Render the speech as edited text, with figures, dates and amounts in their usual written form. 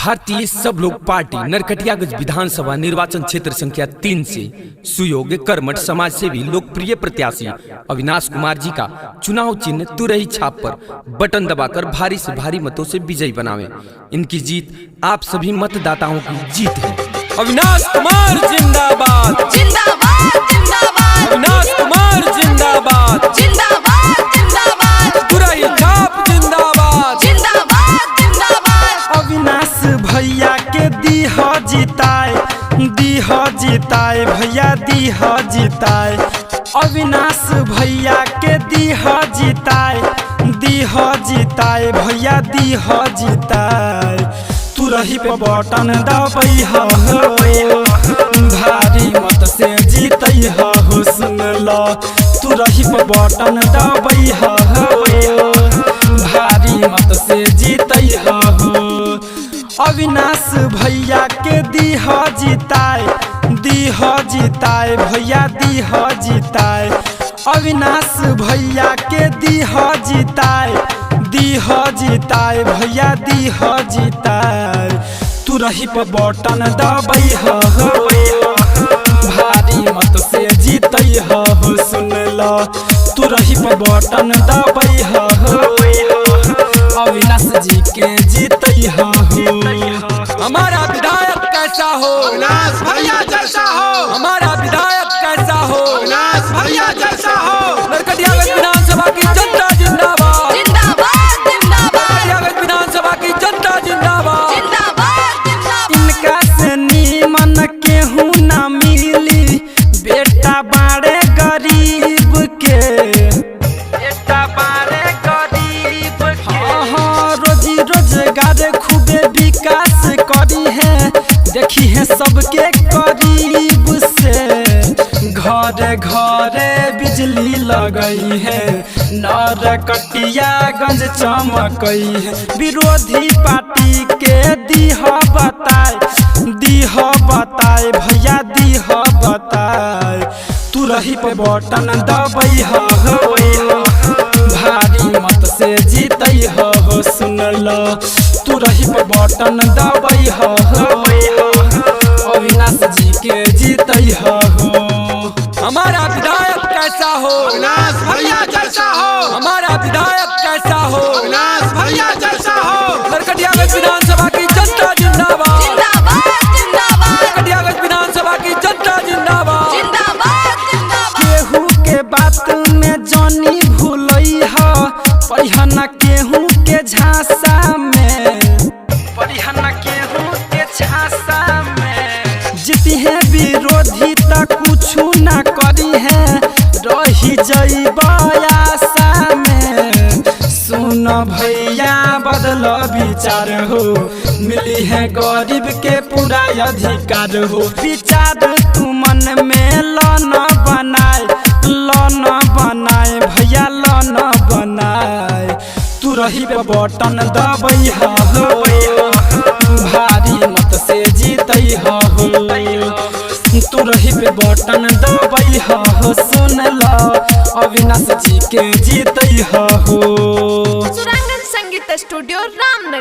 भारतीय सब लोग पार्टी नरकटियागंज विधानसभा निर्वाचन क्षेत्र संख्या 3 से सुयोग्य कर्मठ समाज सेवी लोकप्रिय प्रत्याशी अविनाश कुमार जी का चुनाव चिन्ह तुरही छाप पर बटन दबाकर भारी से भारी मतों से विजयी बनावे। इनकी जीत आप सभी मतदाताओं की जीत है। अविनाश कुमार जिंदाबाद, जिंदाबाद जिंदाबाद, अविनाश कुमार जिंदाबाद, जिंदाबाद जिंदाबाद, तुरही छाप जिंदाबाद, जिंदाबाद जिंदाबाद। अविनाश भैया के दीह जिताए, दीह जिताए भैया दीह जिताए। अविनाश भैया के दीह जिताए, दीह जिताए भैया दीह जिताए। तुरही पे बटन दबाई हो, भारी मत से जीतई हो, सुन लो तुरही पे बटन दबाई हो, भारी मत से जीतई हो। अविनाश भैया के दीह जिताए, दीह जिताए भैया दीह जिताए। अविनाश भैया के दीह जिताए, दीह जिताए भैया दीह जिताए। तुरही पर बटन दबाई हो, भारी मत से जीतई हो, सुन लो तुरही पर बटन दबाई हो, अविनाश जी के जीतई हो। हमारा विधायक कैसा हो, अविनाश भैया जैसा हो, हमारा विधायक कैसा हो, अविनाश भैया जैसा हो। नरकटियागंज विधानसभा की जनता जिंदाबाद, जिंदाबाद जिंदाबाद, नरकटियागंज विधानसभा की जनता जिंदाबाद। जिंदाबाद जिंदाबाद। इनका से नीमन केहू न मिली, बेटा बाड़े गरीब के, बेटा बाड़े गरीब के। हाँ, रोजी रोजगार खूबे विकास करी है, देखी है सबके करीब से। घरे घरे बिजली लगई है, नरकटियागंज चमकई है। विरोधी पार्टी के दीह बताए, दीह बताए भैया दीह बताए। तुरही पे बटन दबाई हो, भारी मत से जीतई हो, सुन लो तुरही पे बटन दबाई हो, अविनाश जी के जीतई हो। हमारा विधायक कैसा हो, अविनाश भैया जैसा हो, हमारा विधायक कैसा हो, अविनाश भैया जैसा हो। नरकटियागंज विधानसभा की जनता जिंदाबाद, जिंदाबाद जिंदाबाद, नरकटियागंज विधानसभा की जनता जिंदाबाद। जिंदाबाद जिंदाबाद। केहू के बात में जानी भूलई हो, परिहन केहू के झांसा में, परिहन केहू के झांसा में। जीती है विरोधी त कुछ न करी है, रही जइब आशा में। सुन भैया बदल विचार हो, मिली है गरीब के पूरा अधिकार हो। विचार तू मन में लन बनाए, लन बनाए भैया लन बनाए। तुरही पे बटन दबाई हो, भारी मत से जीतई हो। तुरही पे बटन दबाई हो, सुन लो अविनाश जी के जीतई हो। सुरांगन संगीत स्टूडियो रामनगर।